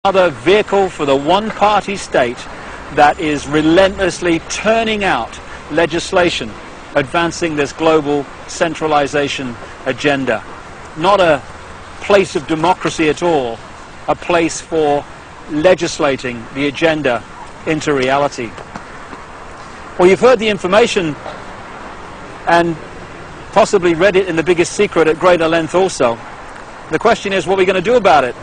another vehicle for the one-party state that is relentlessly turning out legislation advancing this global centralization agenda. Not a place of democracy at all, a place for legislating the agenda into reality. Well, you've heard the information and possibly read it in The Biggest Secret at greater length also. The question is, what are we going to do about it?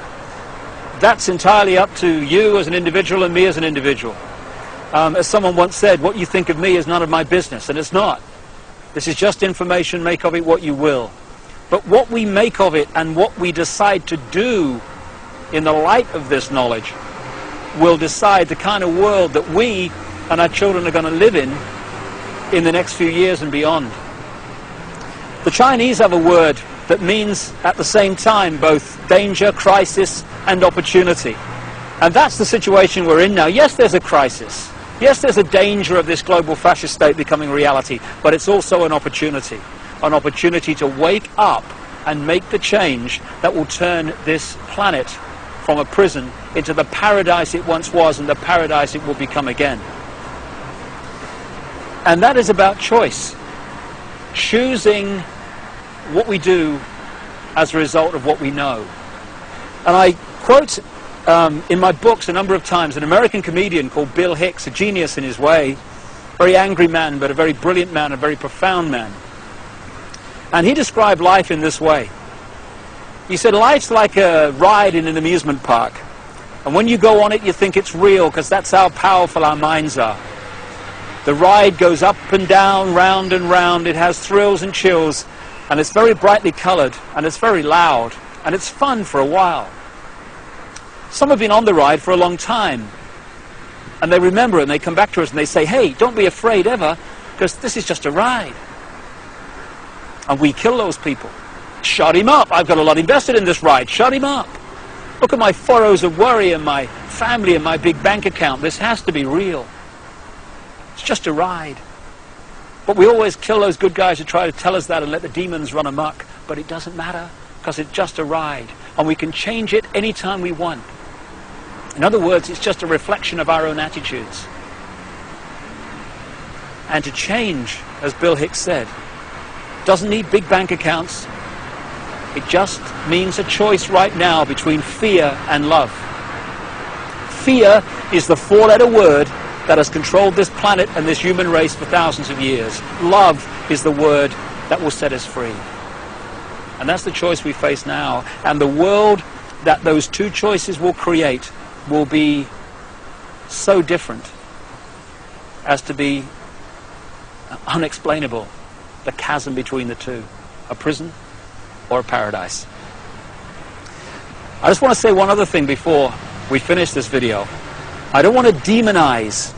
That's entirely up to you as an individual and me as an individual. As someone once said, what you think of me is none of my business, and it's not. This is just information, make of it what you will. But what we make of it and what we decide to do in the light of this knowledge will decide the kind of world that we and our children are going to live in the next few years and beyond. The Chinese have a word that means at the same time both danger, crisis and opportunity. And that's the situation we're in now. Yes, there's a crisis. Yes, there's a danger of this global fascist state becoming reality, but it's also an opportunity to wake up and make the change that will turn this planet from a prison into the paradise it once was and the paradise it will become again. And that is about choice. Choosing what we do as a result of what we know. And I quote in my books a number of times an American comedian called Bill Hicks, a genius in his way, very angry man, but a very brilliant man, a very profound man. And he described life in this way. He said, life's like a ride in an amusement park. And when you go on it, you think it's real, because that's how powerful our minds are. The ride goes up and down, round and round. It has thrills and chills. And it's very brightly colored, and it's very loud, and it's fun for a while. Some have been on the ride for a long time, and they remember it, and they come back to us and they say, hey, don't be afraid ever, because this is just a ride. And we kill those people. Shut him up. I've got a lot invested in this ride. Shut him up. Look at my furrows of worry and my family and my big bank account. This has to be real. It's just a ride. But we always kill those good guys who try to tell us that and let the demons run amok. But it doesn't matter, because it's just a ride. And we can change it anytime we want. In other words, it's just a reflection of our own attitudes. And to change, as Bill Hicks said, doesn't need big bank accounts. It just means a choice right now between fear and love. Fear is the four-letter word that has controlled this planet and this human race for thousands of years. Love is the word that will set us free. And that's the choice we face now. And the world that those two choices will create will be so different as to be unexplainable. The chasm between the two. A prison or a paradise. I just want to say one other thing before we finish this video. I don't want to demonize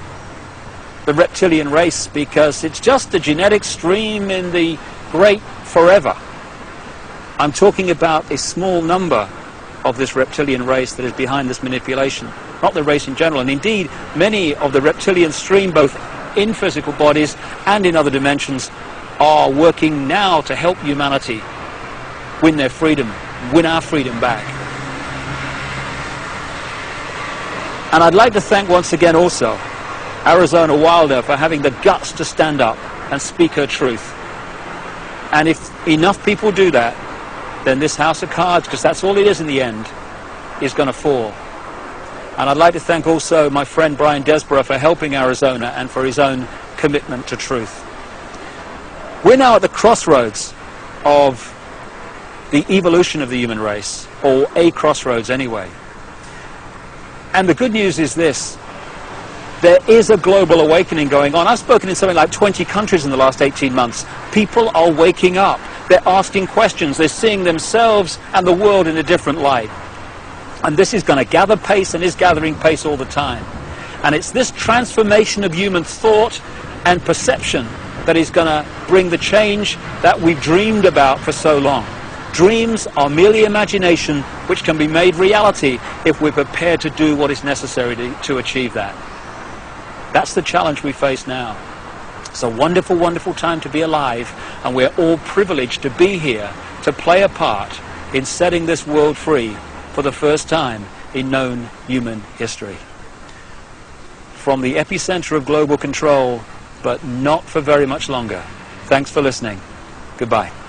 the reptilian race, because it's just a genetic stream in the great forever. I'm talking about a small number of this reptilian race that is behind this manipulation, not the race in general. And indeed, many of the reptilian stream, both in physical bodies and in other dimensions, are working now to help humanity win their freedom, win our freedom back. And I'd like to thank once again also Arizona Wilder for having the guts to stand up and speak her truth. And if enough people do that, then this house of cards, because that's all it is in the end, is going to fall. And I'd like to thank also my friend Brian Desborough for helping Arizona and for his own commitment to truth. We're now at the crossroads of the evolution of the human race, or a crossroads anyway. And the good news is this: there is a global awakening going on. I've spoken in something like 20 countries in the last 18 months. People are waking up. They're asking questions. They're seeing themselves and the world in a different light. And this is going to gather pace and is gathering pace all the time. And it's this transformation of human thought and perception that is going to bring the change that we've dreamed about for so long. Dreams are merely imagination which can be made reality if we're prepared to do what is necessary to achieve that. That's the challenge we face now. It's a wonderful, wonderful time to be alive, and we're all privileged to be here to play a part in setting this world free for the first time in known human history. From the epicenter of global control, but not for very much longer. Thanks for listening. Goodbye.